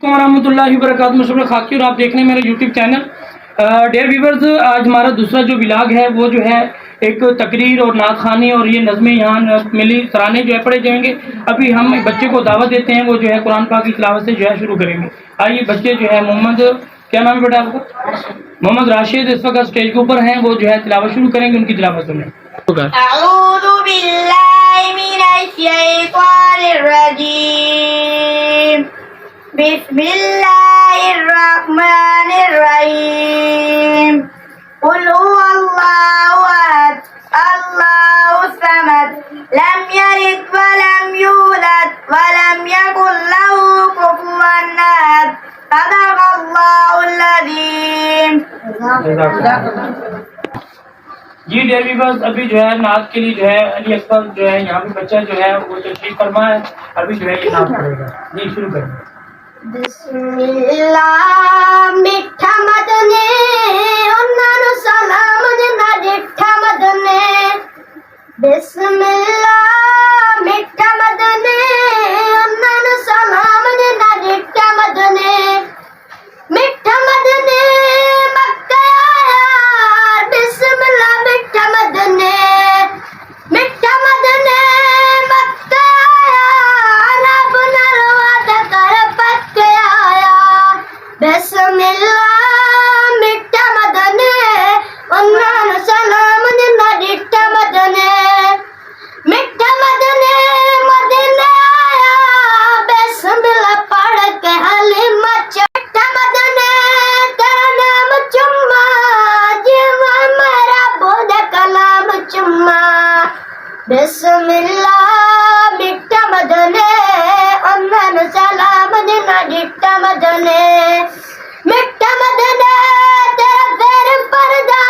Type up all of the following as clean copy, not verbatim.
रहमतुल्लाहि वबरकातुहू। मुशर्रफ खाकी और आप देख रहे हैं मेरा यूट्यूब चैनल। डियर व्यूअर्स, आज हमारा दूसरा जो व्लॉग है वो जो है एक तकरीर और नात खानी और ये नज़में यहाँ मिली तराने जो है पढ़े जाएंगे। अभी हम बच्चे को दावत देते हैं, वो जो है कुरान पाक की तिलावत से जो है शुरू करेंगे। आइए बच्चे जो है मोहम्मद, क्या नाम है बेटा आपका? मोहम्मद राशिद इस वक्त स्टेज के ऊपर हैं, वो जो है तिलावत शुरू करेंगे, उनकी तिलावत सुनें। अऊज़ु बिल्लाहि मिनश शैतानिर रजीम। बिस्मिल्लाहिर रहमानिर रहीम। कुल हुवल्लाहु अहद, अल्लाहु समद, लम यलिद व लम यूलद व लम यकुल लहू कुफुवन अहद। सदक़ल्लाहुल अज़ीम। जी डियर व्यूअर्स, अभी जो है नात के लिए जो है अली अकबर जो है यहाँ पे बच्चा जो है वो तशरीफ फरमा है, अभी जो है ये नात पढ़ेगा। जी शुरू करें। बिस्मिल्लाह मिठा मदने उन्नानु सलाम ना जिठा मदने। बिस्मिल्लाह मिठा मदने उन्नानु सलाम ना जिठा मदने। मिठा मदने मक्का यार, बिस्मिल्लाह मिठा मदने। मिठा मदने मक्का यार, रब नाल वादा कर पक्का आया। बिस्मिल्लाह मिठा मदने उन्नान सलाम ना डिठा मदने। मिठा मदने मदने आया, बिस्मिल्लाह पढ़ के हलीमा च। मिठा मदने तेरा नाम चुम्मा, जीवा मेरा बोध कलाम चुम्मा। बिस्मिल्लाह मिठा मदने उन्नान सलाम ना डिठा मदने। मिठा मदने तेरा पैर पर्दा,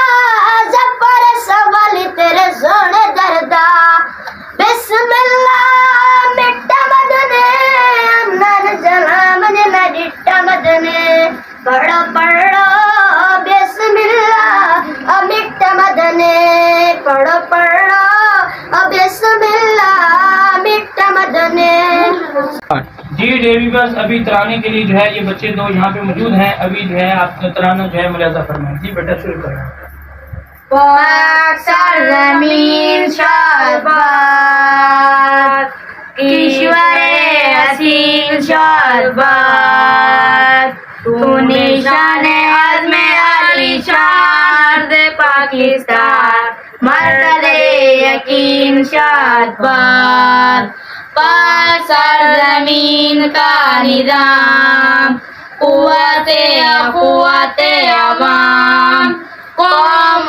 ज़फ़र सवाली तेरे सोने दरदा। बिस्मिल्लाह मिठा मदने उन्नान सलाम ना डिठा मदने। पढ़ो पढ़ो बिस्मिल्लाह मिठा मदने। पढ़ो पढ़ो बिस्मिल्लाह मिठा मदने। जी डियर व्यूअर्स, अभी तराने के लिए जो है ये बच्चे दो यहाँ पे मौजूद हैं, अभी जो है आप तराना जो है मुलाजा फरमाएं। जी बेटा शुरू करें। पाक सरजमीन शाबाद, ईश्वरे हसीन शाबाद। तू निशाने आज़मे आलीशान दे पाकिस्तान, मर्दे यकीन शाबाद। पाक सरजमीन का निज़ाम, क़ुव्वते अवाम, कौम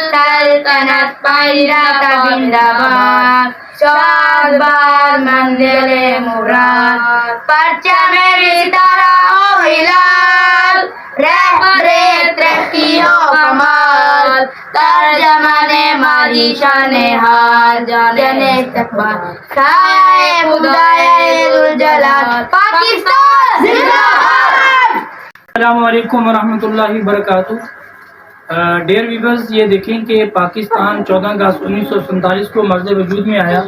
सल्तनत पैदा का जिंदाबाद। शाबाद मंजिले मुराद, परचमे सितारा हो हिलाल, रहबरे तरक्की हो कमाल। तर्जमाने मादी शाने हाल, जाने इस्तक़बाल, साए खुदाए जुल जलाल, पाकिस्तान जिंदाबाद। अस्सलामु अलैकुम वरहमतुल्लाहि वबरकातुहू। डियर व्यूअर्स, ये देखें कि पाकिस्तान 14 अगस्त 1947 को मर्ज़ वजूद में आया।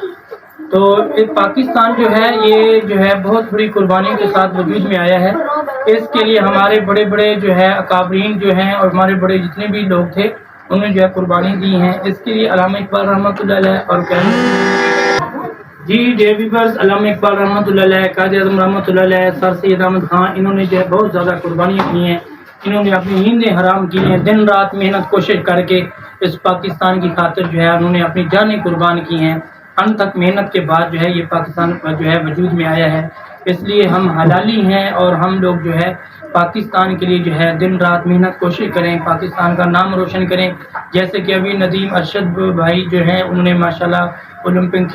तो पाकिस्तान जो है ये जो है बहुत बड़ी कुर्बानियों के साथ वजूद में आया है। इसके लिए हमारे बड़े बड़े जो है अकाबरीन जो हैं और हमारे बड़े जितने भी लोग थे उन्होंने जो है कुर्बानी दी हैं। इसके लिए अल्लामा इकबाल रहमतुल्लाह अलैह और जी डियर व्यूअर्स, अल्लामा इकबाल रहमतुल्लाह अलैह, काज़ी आज़म रहमतुल्लाह अलैह, सर सैयद अहमद खान, इन्होंने जो है बहुत ज़्यादा कुर्बानियाँ की हैं। इन्होंने अपनी नींदें हराम की हैं, दिन रात मेहनत कोशिश करके इस पाकिस्तान की खातिर जो है उन्होंने अपनी जानें कुर्बान की हैं। अंत तक मेहनत के बाद जो है ये पाकिस्तान जो है वजूद में आया है। इसलिए हम हलाली हैं और हम लोग जो है पाकिस्तान के लिए जो है दिन रात मेहनत कोशिश करें, पाकिस्तान का नाम रोशन करें। जैसे कि अभी नदीम अरशद भाई जो है उन्होंने माशाल्लाह ओलंपिक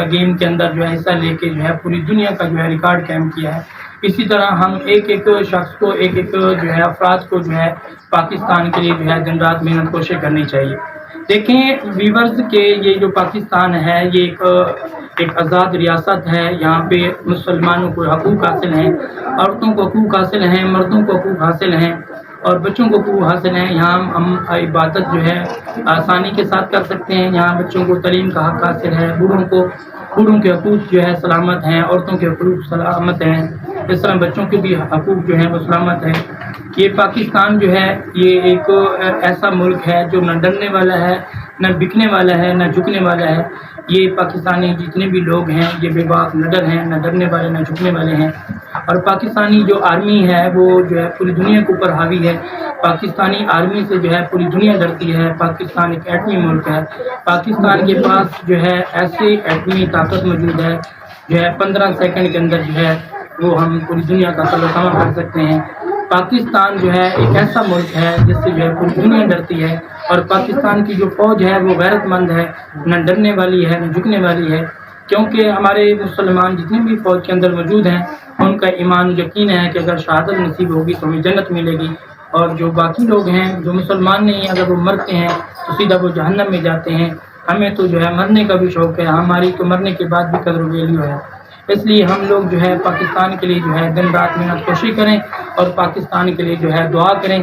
गेम के अंदर जो है हिस्सा लेके जो है पूरी दुनिया का जो है रिकॉर्ड कायम किया है। इसी तरह हम एक एक शख्स को, एक एक जो है अफराद को जो है पाकिस्तान के लिए जो है दिन रात मेहनत कोशिश करनी चाहिए। देखें व्यूअर्स के ये जो पाकिस्तान है ये एक आज़ाद रियासत है। यहाँ पे मुसलमानों को हकूक़ हासिल हैं, औरतों को हकूक़ हासिल हैं, मर्दों को हकूक़ हासिल हैं और बच्चों को हकूक़ हासिल हैं। यहाँ हम इबादत जो है आसानी के साथ कर सकते हैं। यहाँ बच्चों को तालीम का हक़ हासिल है, बूढ़ों के हकूक़ जो है सलामत हैं, औरतों के हकूक़ सलामत हैं। اس طرح بچوں کے بھی حقوق جو ہیں وہ سلامت ہے. یہ پاکستان جو ہے یہ ایک ایسا ملک ہے جو نہ ڈرنے والا ہے، نہ بکنے والا ہے، نہ جھکنے والا ہے. یہ پاکستانی جتنے بھی لوگ ہیں یہ بے باک نڈر ہیں، نہ ڈرنے والے نہ جھکنے والے ہیں. اور پاکستانی جو آرمی ہے وہ جو ہے پوری دنیا کے اوپر حاوی ہے. پاکستانی آرمی سے جو ہے پوری دنیا ڈرتی ہے. پاکستان ایک ایٹمی ملک ہے. پاکستان کے پاس جو ہے ایسی ایٹمی طاقت موجود ہے جو ہے 15 سیکنڈ کے اندر جو ہے وہ ہم پوری دنیا کا تلو کر سکتے ہیں. پاکستان جو ہے ایک ایسا ملک ہے جس سے جو ہے پوری دنیا ڈرتی ہے. اور پاکستان کی جو فوج ہے وہ غیرت مند ہے، نہ ڈرنے والی ہے نہ جھکنے والی ہے. کیونکہ ہمارے مسلمان جتنے بھی فوج کے اندر موجود ہیں ان کا ایمان یقین ہے کہ اگر شہادت نصیب ہوگی تو ہمیں جنت ملے گی. اور جو باقی لوگ ہیں جو مسلمان نہیں ہیں اگر وہ مرتے ہیں تو سیدھا وہ جہنم میں جاتے ہیں. ہمیں تو جو ہے مرنے کا بھی شوق ہے، ہماری تو مرنے کے بعد بھی قدر و ویلیو ہے. اس لیے ہم لوگ جو ہے پاکستان کے لیے جو ہے دن رات محنت کوشش کریں اور پاکستان کے لیے جو ہے دعا کریں.